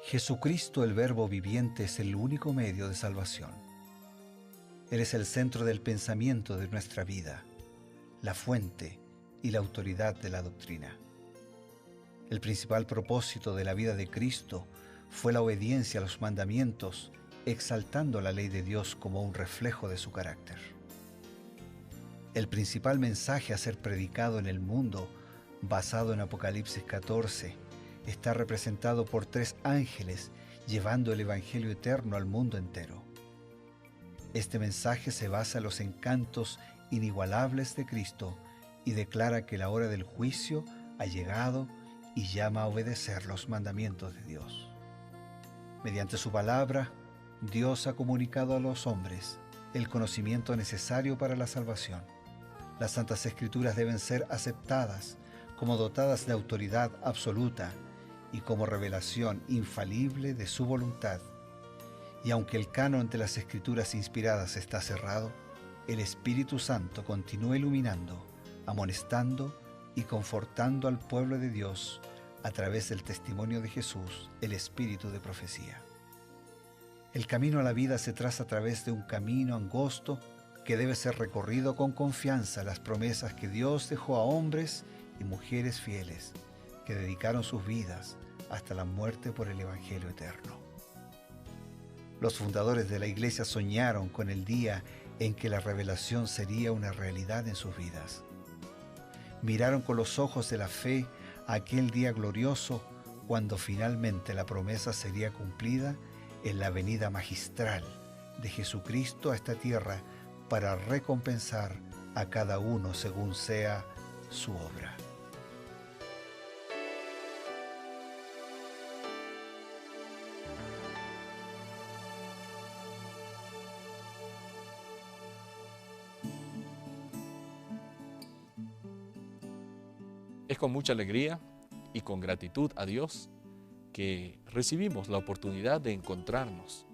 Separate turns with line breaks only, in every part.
Jesucristo, el Verbo viviente, es el único medio de salvación. Él es el centro del pensamiento de nuestra vida, la fuente y la autoridad de la doctrina. El principal propósito de la vida de Cristo fue la obediencia a los mandamientos, exaltando la ley de Dios como un reflejo de su carácter. El principal mensaje a ser predicado en el mundo, basado en Apocalipsis 14, está representado por 3 ángeles llevando el Evangelio eterno al mundo entero. Este mensaje se basa en los encantos inigualables de Cristo y declara que la hora del juicio ha llegado y llama a obedecer los mandamientos de Dios. Mediante su palabra, Dios ha comunicado a los hombres el conocimiento necesario para la salvación. Las Santas Escrituras deben ser aceptadas como dotadas de autoridad absoluta y como revelación infalible de su voluntad. Y aunque el canon de las Escrituras inspiradas está cerrado, el Espíritu Santo continúa iluminando, amonestando y confortando al pueblo de Dios a través del testimonio de Jesús, el Espíritu de profecía. El camino a la vida se traza a través de un camino angosto que debe ser recorrido con confianza a las promesas que Dios dejó a hombres y mujeres fieles que dedicaron sus vidas hasta la muerte por el Evangelio eterno. Los fundadores de la Iglesia soñaron con el día en que la revelación sería una realidad en sus vidas. Miraron con los ojos de la fe a aquel día glorioso cuando finalmente la promesa sería cumplida en la venida magistral de Jesucristo a esta tierra para recompensar a cada uno según sea su obra.
Es con mucha alegría y con gratitud a Dios que recibimos la oportunidad de encontrarnos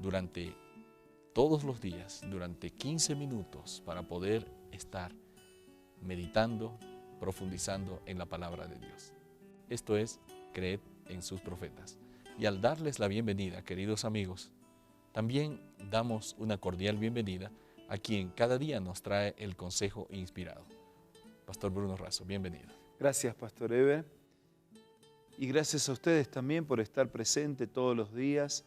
durante todos los días, durante 15 minutos, para poder estar meditando, profundizando en la palabra de Dios. Esto es Creed en sus profetas. Y al darles la bienvenida, queridos amigos, también damos una cordial bienvenida a quien cada día nos trae el consejo inspirado. Pastor Bruno Razo, bienvenido.
Gracias, Pastor Eber. Y gracias a ustedes también por estar presente todos los días,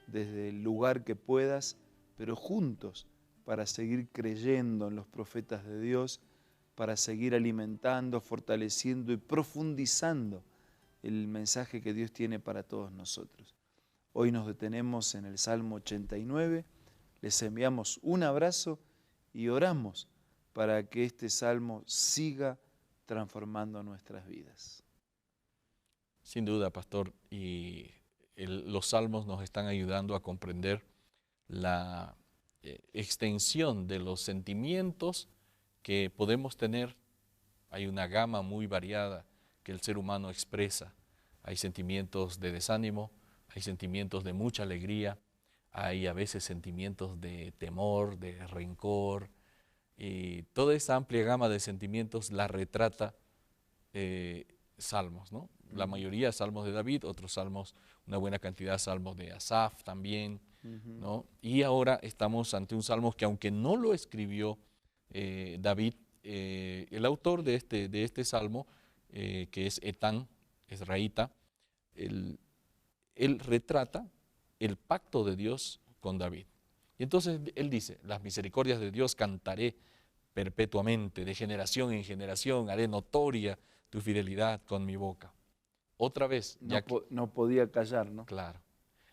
desde el lugar que puedas, pero juntos para seguir creyendo en los profetas de Dios, para seguir alimentando, fortaleciendo y profundizando el mensaje que Dios tiene para todos nosotros. Hoy nos detenemos en el Salmo 89, les enviamos un abrazo y oramos para que este Salmo siga transformando nuestras vidas.
Sin duda, Pastor, y los Salmos nos están ayudando a comprender la extensión de los sentimientos que podemos tener. Hay una gama muy variada que el ser humano expresa. Hay sentimientos de desánimo, hay sentimientos de mucha alegría, hay a veces sentimientos de temor, de rencor, y toda esa amplia gama de sentimientos la retrata Salmos, ¿no? La mayoría salmos de David, otros salmos, una buena cantidad de salmos de Asaf también, ¿no? Y ahora estamos ante un salmo que, aunque no lo escribió David, el autor de este salmo, que es Etán, Ezraíta, él retrata el pacto de Dios con David. Y entonces él dice: las misericordias de Dios cantaré perpetuamente, de generación en generación, haré notoria tu fidelidad con mi boca. Otra vez,
no podía callar, ¿no?
Claro.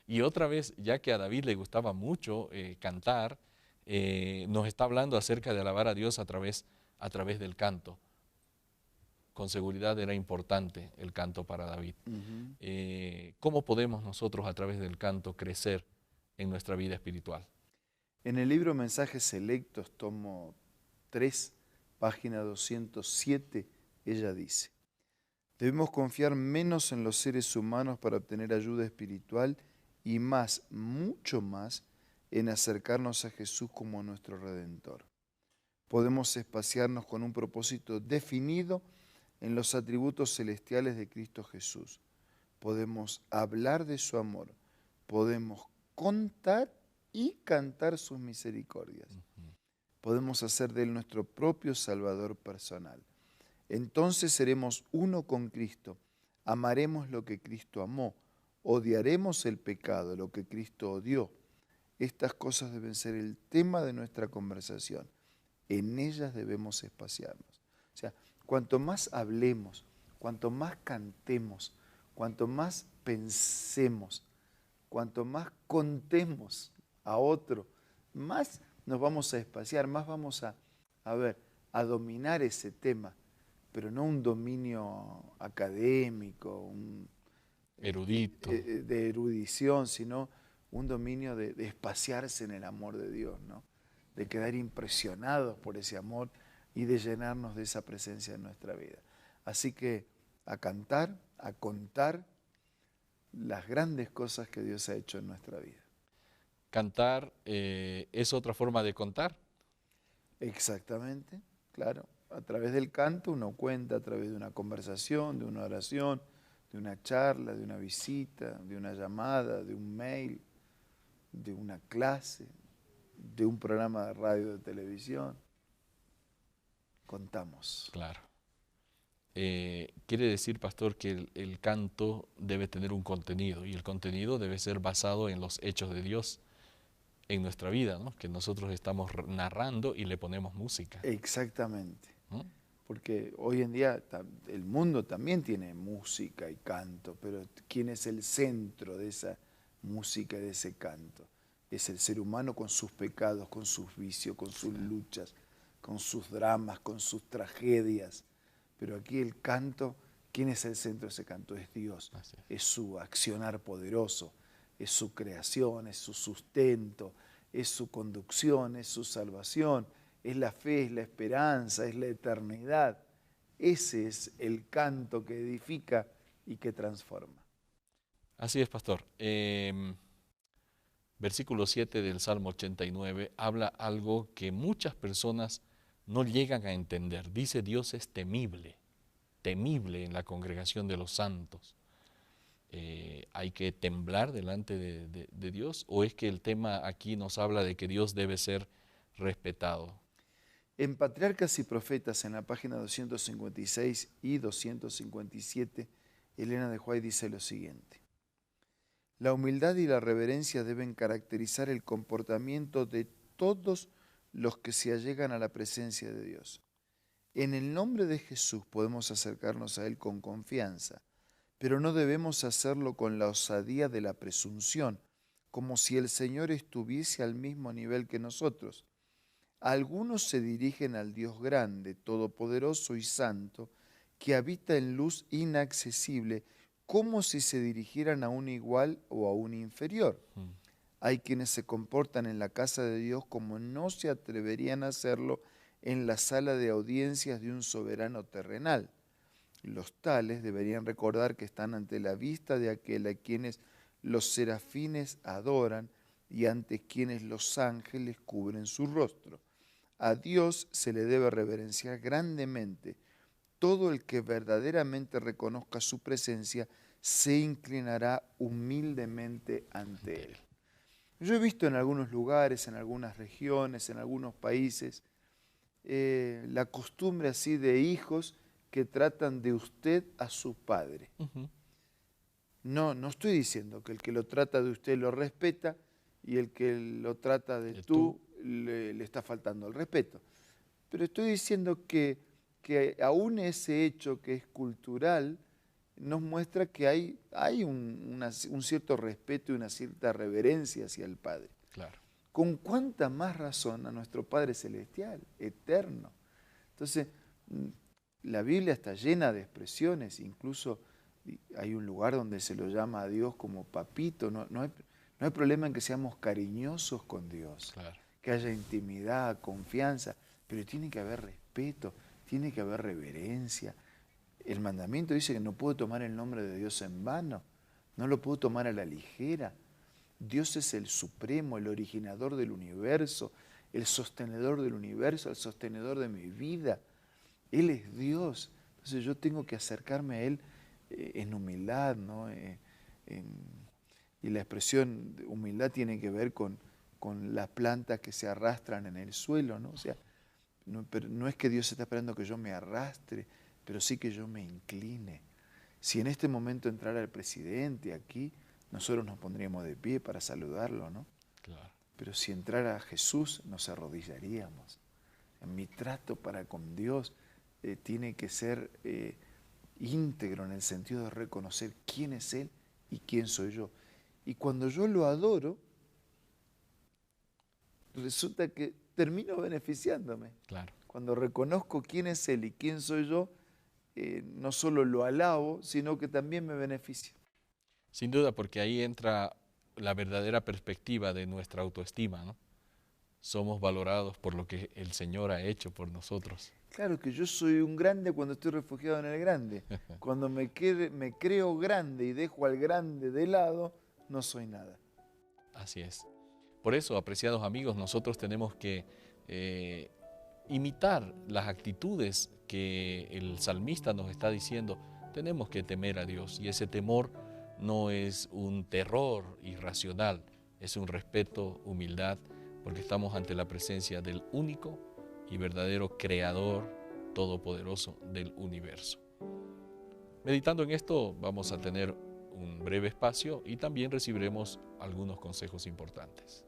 Y otra vez, ya que a David le gustaba mucho cantar, nos está hablando acerca de alabar a Dios a través del canto. Con seguridad era importante el canto para David. ¿Cómo podemos nosotros a través del canto crecer en nuestra vida espiritual?
En el libro Mensajes Selectos, tomo 3, página 207, ella dice: debemos confiar menos en los seres humanos para obtener ayuda espiritual y más, mucho más, en acercarnos a Jesús como nuestro Redentor. Podemos espaciarnos con un propósito definido en los atributos celestiales de Cristo Jesús. podemos hablar de su amor, podemos contar y cantar sus misericordias. Podemos hacer de Él nuestro propio Salvador personal. Entonces seremos uno con Cristo, amaremos lo que Cristo amó, odiaremos el pecado, lo que Cristo odió. Estas cosas deben ser el tema de nuestra conversación. En ellas debemos espaciarnos. O sea, cuanto más hablemos, cuanto más cantemos, cuanto más pensemos, cuanto más contemos a otro, más nos vamos a espaciar, más vamos a dominar ese tema, pero no un dominio académico,
Erudito.
de erudición, sino un dominio de espaciarse en el amor de Dios, ¿no? De quedar impresionados por ese amor y de llenarnos de esa presencia en nuestra vida. Así que a cantar, a contar las grandes cosas que Dios ha hecho en nuestra vida.
Cantar es otra forma de contar.
Exactamente, claro. A través del canto uno cuenta, a través de una conversación, de una oración, de una charla, de una visita, de una llamada, de un mail, de una clase, de un programa de radio, de televisión. Contamos.
Claro. Quiere decir, pastor, que el canto debe tener un contenido y el contenido debe ser basado en los hechos de Dios en nuestra vida, ¿no? Que nosotros estamos narrando y le ponemos música.
Exactamente.
¿No?
Porque hoy en día el mundo también tiene música y canto, pero ¿quién es el centro de esa música y de ese canto? Es el ser humano con sus pecados, con sus vicios, con sus luchas, con sus dramas, con sus tragedias. Pero aquí el canto, ¿quién es el centro de ese canto? Es Dios. Es su accionar poderoso, es su creación, es su sustento, es su conducción, es su salvación, es la fe, es la esperanza, es la eternidad. Ese es el canto que edifica y que transforma.
Así es, pastor. Versículo 7 del Salmo 89 habla algo que muchas personas no llegan a entender. Dice: Dios es temible, temible en la congregación de los santos. ¿Hay que temblar delante de Dios? ¿O es que el tema aquí nos habla de que Dios debe ser respetado?
En Patriarcas y Profetas, en la página 256 y 257, Elena de White dice lo siguiente: la humildad y la reverencia deben caracterizar el comportamiento de todos los que se allegan a la presencia de Dios. En el nombre de Jesús podemos acercarnos a Él con confianza, pero no debemos hacerlo con la osadía de la presunción, como si el Señor estuviese al mismo nivel que nosotros. Algunos se dirigen al Dios grande, todopoderoso y santo, que habita en luz inaccesible, como si se dirigieran a un igual o a un inferior. Hay quienes se comportan en la casa de Dios como no se atreverían a hacerlo en la sala de audiencias de un soberano terrenal. Los tales deberían recordar que están ante la vista de aquel a quienes los serafines adoran y ante quienes los ángeles cubren su rostro. A Dios se le debe reverenciar grandemente. Todo el que verdaderamente reconozca su presencia se inclinará humildemente ante Él. Yo he visto en algunos lugares, en algunas regiones, en algunos países, la costumbre así de hijos que tratan de usted a su padre. No estoy diciendo que el que lo trata de usted lo respeta y el que lo trata de tú le está faltando el respeto. Pero estoy diciendo que aún ese hecho que es cultural nos muestra que hay un cierto respeto y una cierta reverencia hacia el Padre.
Claro.
¿Con cuánta más razón a nuestro Padre Celestial, eterno? Entonces, la Biblia está llena de expresiones, incluso hay un lugar donde se lo llama a Dios como papito. No hay problema en que seamos cariñosos con Dios,
Claro.
que haya intimidad, confianza, pero tiene que haber respeto, tiene que haber reverencia. El mandamiento dice que no puedo tomar el nombre de Dios en vano, no lo puedo tomar a la ligera. Dios es el supremo, el originador del universo, el sostenedor del universo, el sostenedor de mi vida. Él es Dios. Entonces yo tengo que acercarme a Él en humildad, ¿no? Y la expresión de humildad tiene que ver con las plantas que se arrastran en el suelo, ¿no? O sea, pero no es que Dios está esperando que yo me arrastre, pero sí que yo me incline. Si en este momento entrara el presidente aquí, nosotros nos pondríamos de pie para saludarlo, ¿no?
Claro.
Pero si entrara Jesús, nos arrodillaríamos. Mi trato para con Dios tiene que ser íntegro en el sentido de reconocer quién es Él y quién soy yo. Y cuando yo lo adoro, resulta que termino beneficiándome.
Claro.
Cuando reconozco quién es Él y quién soy yo, no solo lo alabo, sino que también me beneficio.
Sin duda, porque ahí entra la verdadera perspectiva de nuestra autoestima, ¿no? Somos valorados por lo que el Señor ha hecho por nosotros.
Claro que yo soy un grande cuando estoy refugiado en el grande. Cuando me creo grande y dejo al grande de lado, no soy nada.
Así es. Por eso, apreciados amigos, nosotros tenemos que imitar las actitudes que el salmista nos está diciendo. Tenemos que temer a Dios, y ese temor no es un terror irracional, es un respeto, humildad, porque estamos ante la presencia del único y verdadero Creador todopoderoso del universo. Meditando en esto, vamos a tener un breve espacio y también recibiremos algunos consejos importantes.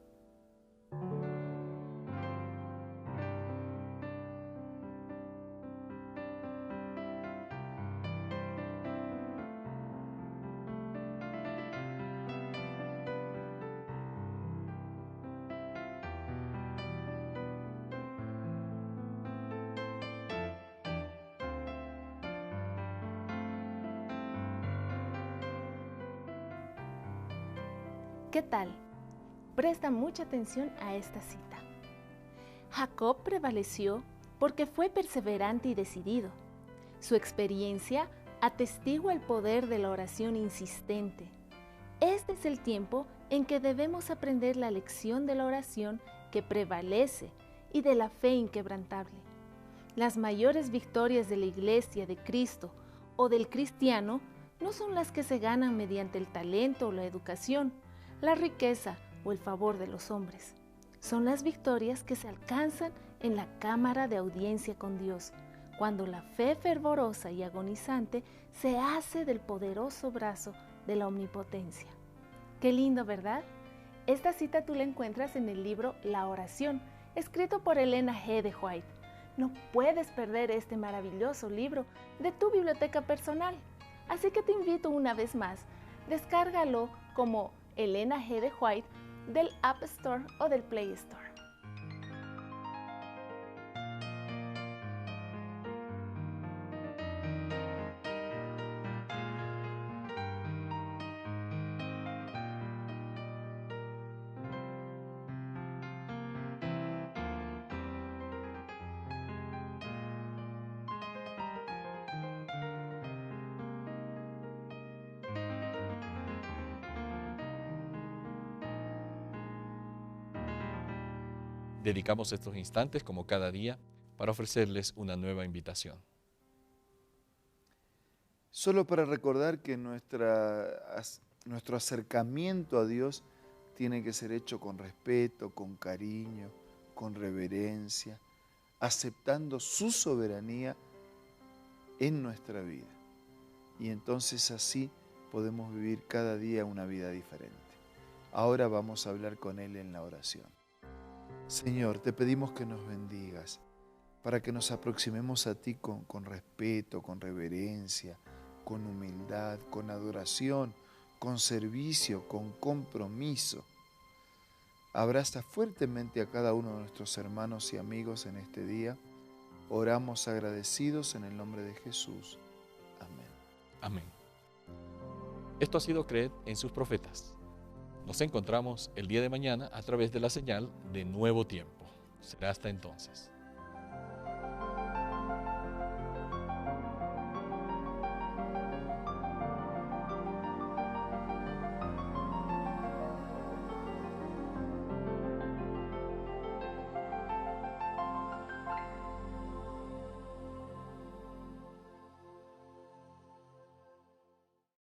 ¿Qué tal? Presta mucha atención a esta cita. Jacob prevaleció porque fue perseverante y decidido. Su experiencia atestigua el poder de la oración insistente. Este es el tiempo en que debemos aprender la lección de la oración que prevalece y de la fe inquebrantable. Las mayores victorias de la Iglesia de Cristo o del cristiano no son las que se ganan mediante el talento o la educación, la riqueza o el favor de los hombres. Son las victorias que se alcanzan en la cámara de audiencia con Dios, cuando la fe fervorosa y agonizante se hace del poderoso brazo de la omnipotencia. Qué lindo, ¿verdad? Esta cita tú la encuentras en el libro La Oración, escrito por Elena G. de White. No puedes perder este maravilloso libro de tu biblioteca personal. Así que te invito una vez más, descárgalo como Elena G. de White del App Store o del Play Store.
Dedicamos estos instantes, como cada día, para ofrecerles una nueva invitación.
Solo para recordar que nuestro acercamiento a Dios tiene que ser hecho con respeto, con cariño, con reverencia, aceptando su soberanía en nuestra vida. Y entonces así podemos vivir cada día una vida diferente. Ahora vamos a hablar con Él en la oración. Señor, te pedimos que nos bendigas para que nos aproximemos a ti con respeto, con reverencia, con humildad, con adoración, con servicio, con compromiso. Abraza fuertemente a cada uno de nuestros hermanos y amigos en este día. Oramos agradecidos en el nombre de Jesús. Amén.
Amén. Esto ha sido Creed en sus profetas. Nos encontramos el día de mañana a través de la señal de Nuevo Tiempo. Será hasta entonces.